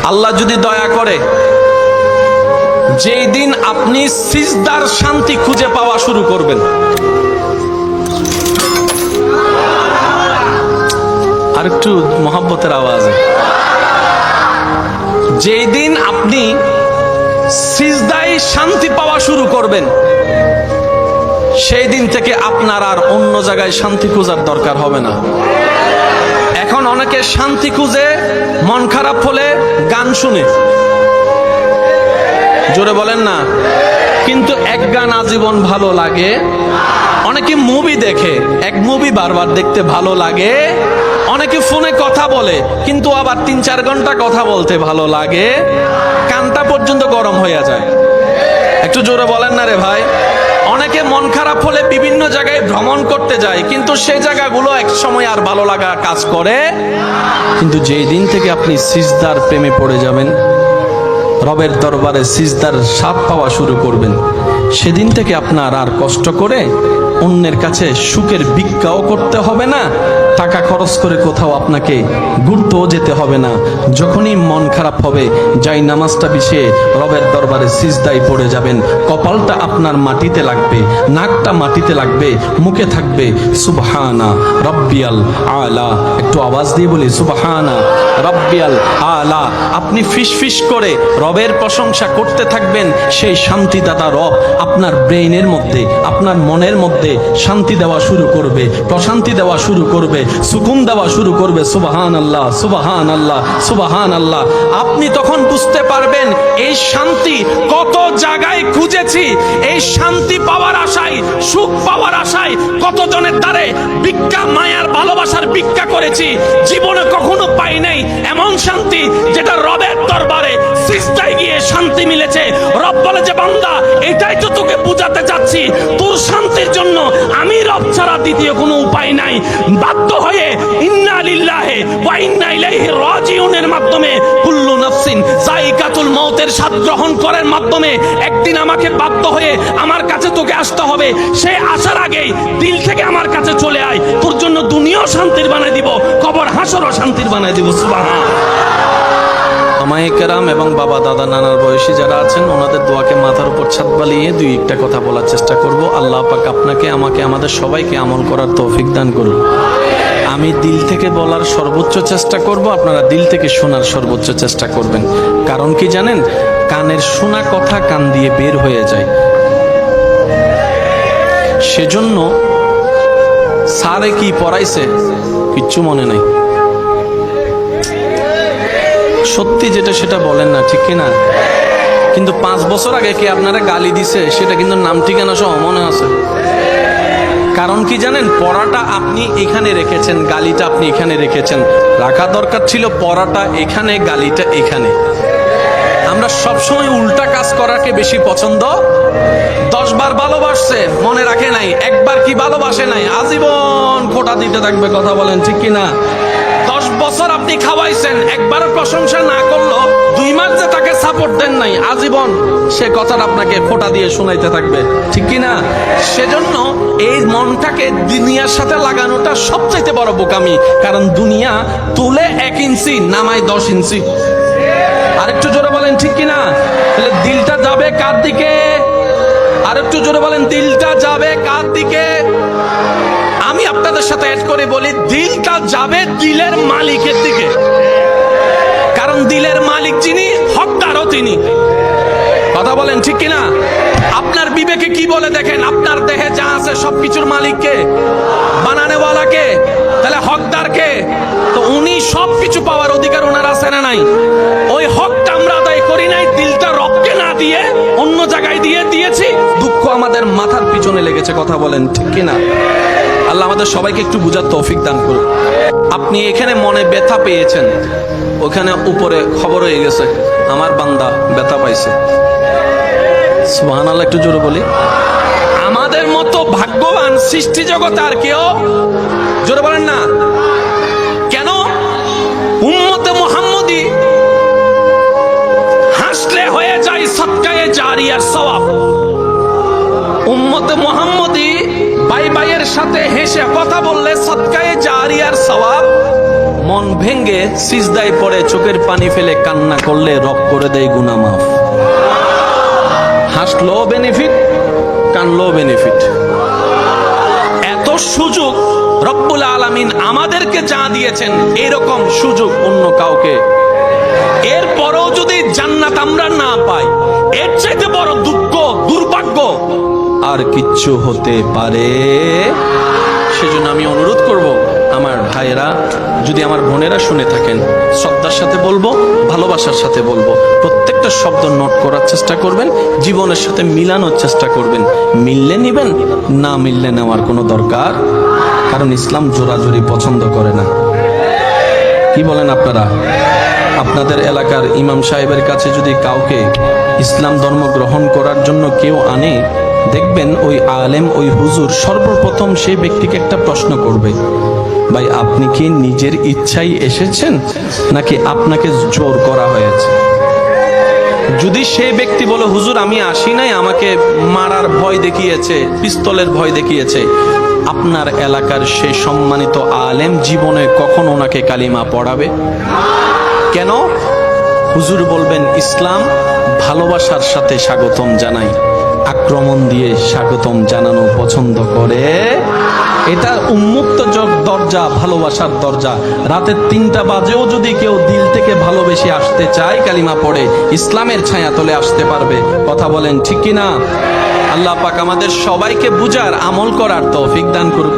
আল্লাহ যদি দয়া করে যেই দিন আপনি সিজদার শান্তি খুঁজে পাওয়া শুরু করবেন, আর একটু মোহাব্বতের আওয়াজে, যেই দিন আপনি সিজদায় শান্তি পাওয়া শুরু করবেন, সেই দিন থেকে আপনার আর অন্য জায়গায় শান্তি খোঁজার দরকার হবে না। এখন অনেকে শান্তি খুঁজে মন খারাপ হলে গান শুনে, জোরে বলেন না, কিন্তু এক গান আজীবন ভালো লাগে। অনেকে মুভি দেখে, এক মুভি বারবার দেখতে ভালো লাগে। অনেকে ফোনে কথা বলে, কিন্তু আবার 3-4 ঘন্টা কথা বলতে ভালো লাগে। কানটা পর্যন্ত গরম হয়ে যায়। একটু জোরে বলেন না রে ভাই। অনেকে মন খারাপ হলে বিভিন্ন জায়গায় ভ্রমণ করতে যায়, কিন্তু সেই জায়গাগুলো এক সময় আর ভালো লাগা কাজ করে। কিন্তু যেই দিন থেকে আপনি সিজদার প্রেমে পড়ে যাবেন, রবের দরবারে সিজদার স্বাদ পাওয়া শুরু করবেন, সেদিন থেকে আপনার আর কষ্ট করে অন্যের কাছে সুখের ভিক্ষাও করতে হবে না, টাকা খরচ করে কোথাও আপনাকে ঘুরতেও যেতে হবে না। যখনই মন খারাপ হবে, যাই নামাজটা বিছিয়ে রবের দরবারে সিজদায় পড়ে যাবেন, কপালটা আপনার মাটিতে লাগবে, নাকটা মাটিতে লাগবে, মুখে থাকবে সুবহানা রব্বিয়াল আলা। একটু আওয়াজ দিয়ে বলি সুবহানা রব্বিয়াল আলা। আপনি ফিসফিস করে রবের প্রশংসা করতে থাকবেন, সেই শান্তিদাতা রব আপনার ব্রেইনের মধ্যে, আপনার মনের মধ্যে শান্তি দেওয়া শুরু করবে, প্রশান্তি দেওয়া শুরু করবে, সুকুন দেওয়া শুরু করবে। সুবহানাল্লাহ, সুবহানাল্লাহ, সুবহানাল্লাহ। আপনি তখন বুঝতে পারবেন এই শান্তি কত জায়গায় খুঁজেছি, এই শান্তি পাওয়ার আশায়, সুখ পাওয়ার আশায় কতজনের দ্বারে ভিক্ষা, মায়ার ভালোবাসার ভিক্ষা করেছি, জীবনে কখনো পাই নাই এমন শান্তি যেটা রবের দরবারে সিজদায় গিয়ে শান্তি মিলেছে। রব বলে যে বান্দা, এটাই তো তোকে বুঝাতে চাচ্ছি, তোর শান্তির জন্য আমি রব ছাড়া দ্বিতীয় কোনো উপায় নাই। বাধ্য হয়ে ইন্না লিল্লাহি ওয়া ইন্না ইলাইহি রাজিউনের মাধ্যমে, কুল্লু নাফসিন যায়িকাতুল মউতের স্বাদ গ্রহণ করার মাধ্যমে একদিন আমাকে বাধ্য হয়ে আমার কাছে তোকে আসতে হবে। সে আসার আগেই দিল থেকে আমার কাছে চলে আয়, তোর জন্য দুনিয়াও শান্তির বানাই দিব, কবর হাসরও শান্তির বানাই দিব। সুবহানাল্লাহ। আমায়ে কেরাম এবং বাবা দাদা নানার বয়সী যারা আছেন, ওনাদের দোয়াকে মাথার উপর ছাদ বালিয়ে দুই একটা কথা বলার চেষ্টা করব। আল্লাহ পাক আপনাকে, আমাকে, আমাদের সবাইকে আমল করার তৌফিক দান করুন। আমি দিল থেকে বলার সর্বোচ্চ চেষ্টা করব, আপনারা দিল থেকে শোনার সর্বোচ্চ চেষ্টা করবেন। কারণ কি জানেন, কানের শোনা কথা কান দিয়ে বের হয়ে যায়। সেজন্য স্যারে কি পড়াইছে কিচ্ছু মনে নাই, সত্যি যেটা সেটা বলেন না, ঠিক কিনা? কিন্তু 5 বছর আগে কে আপনারা গালি দিছে সেটা কিন্তু নাম ঠিকানা সহ মনে আছে। কারণ কি জানেন, পড়াটা আপনি এখানে রেখেছেন, গালিটা আপনি এখানে রেখেছেন। রাখা দরকার ছিল পড়াটা এখানে, গালিটা এখানে। আমরা সবসময় উল্টা কাজ করাকে বেশি পছন্দ। 10 বার ভালোবাসছে, মনে রাখে নাই, একবার কি ভালোবাসে নাই, আজীবন খোঁটা দিতে থাকবে। কথা বলেন ঠিক কিনা? 10 বছর আপনি খাওয়াইছেন, একবারও প্রশংসা না করলো, 2 মাস যে তাকে সাপোর্ট দেন নাই, আজীবন সে কথাটা আপনাকে খোঁটা দিয়ে শোনাইতে থাকবে, ঠিক কিনা? সেজন্য এই মনটাকে দুনিয়ার সাথে লাগানোটা সবচাইতে বড় বোকামি। কারণ দুনিয়া তুলে 1 ইঞ্চি, নামায় 10 ইঞ্চি। আরেকটু জোরে বলেন ঠিক কিনা? তাহলে দিলটা যাবে কার দিকে? আরেকটু জোরে বলেন, দিলটা যাবে কার দিকে? আমি আপনাদের সাথে অ্যাড করে বলি, দিলটা যাবে দিলের মালিকের দিকে। কারণ দিলের মালিক যিনি, হকদারও তিনি। কথা বলেন ঠিক কিনা? আপনার বিবেকে কি বলে দেখেন, আপনার দেহে যা আছে সবকিছুর মালিককে, বানানেওয়ালাকে, তাহলে হকদারকে। তো উনি সবকিছু পাওয়ার অধিকার ওনার আছে না নাই? ওই হকটা আমরা আদায় করি নাই, দিলটা রবকে না দিয়ে অন্য জায়গায় দিয়েছি। দুঃখ আমাদের মাথার পিছনে লেগেছে। কথা বলেন ঠিক কিনা? আল্লাহ আমাদের সবাইকে একটু বুঝার তৌফিক দান করুন। আপনি এখানে মনে ব্যথা পেয়েছেন, ওখানে উপরে খবর হয়ে গেছে আমার বান্দা ব্যথা পাইছে। সুবহানাল্লাহ, একটু জোরে বলি। আমাদের মতো ভাগ্যবান সৃষ্টি জগতে আর কেউ, জোরে বলেন না কেন? উম্মতে মুহাম্মদী হাসলে হয়ে যায় সদকায়ে জারিয়ার সওয়াব। উম্মতে মুহাম্মদী ভাই ভাইয়ের সাথে হেসে কথা বললে সদকায়ে জারিয়ার সওয়াব মন ভেঙ্গে সিজদায় পড়ে চোখের পানি ফেলে কান্না করলে রব করে দেয় গুনাহ মাফ। হাসলো বেনিফিট, কানলো বেনিফিট। এত সুযোগ রব্বুল আলামিন আমাদেরকে যা দিয়েছেন, এরকম সুযোগ অন্য কাউকে। এরপরেও যদি জান্নাত আমরা না পাই, এর চাইতে বড় দুঃখ দুর্ভাগ্য আর কিচ্ছু হতে পারে। সেজন্য আমি অনুরোধ করব, আমার ভাইয়েরা, যদি আমার বোনেরা শুনে থাকেন, শ্রদ্ধার সাথে বলবো, ভালোবাসার সাথে বলবো, প্রত্যেকটা শব্দ নোট করার চেষ্টা করবেন, জীবনের সাথে মিলানোর চেষ্টা করবেন। মিললে নিবেন, না মিললে নেওয়ার কোনো দরকার, কারণ ইসলাম জোরাজুরি পছন্দ করে না। কি বলেন আপনারা? আপনাদের এলাকার ইমাম সাহেবের কাছে যদি কাউকে ইসলাম ধর্ম গ্রহণ করার জন্য কেউ আনে, দেখবেন ওই আলেম, ওই হুজুর সর্বপ্রথম সেই ব্যক্তিকে একটা প্রশ্ন করবে, ভাই আপনি কি নিজের ইচ্ছাই এসেছেন নাকি আপনাকে জোর করা হয়েছে? যদি সেই ব্যক্তি বলে হুজুর আমি আসি নাই, আমাকে মারার ভয় দেখিয়েছে, পিস্তলের ভয় দেখিয়েছে, আপনার এলাকার সেই সম্মানিত আলেম জীবনে কখন ওনাকে কালিমা পড়াবে? কেন? হুজুর বলবেন ইসলাম ভালোবাসার সাথে স্বাগতম জানাই, আক্রমণ দিয়ে স্বাগতম জানানো পছন্দ করে। এটা উন্মুক্ত দরজা, ভালোবাসার দরজা। রাতের 3টা বাজেও যদি কেউ দিল থেকে ভালোবেসে আসতে চায়, কালিমা পড়ে ইসলামের ছায়া তলে আসতে পারবে। কথা বলেন ঠিক কিনা? আল্লাহ পাক আমাদের সবাইকে বুঝার, আমল করার তৌফিক দান করুক।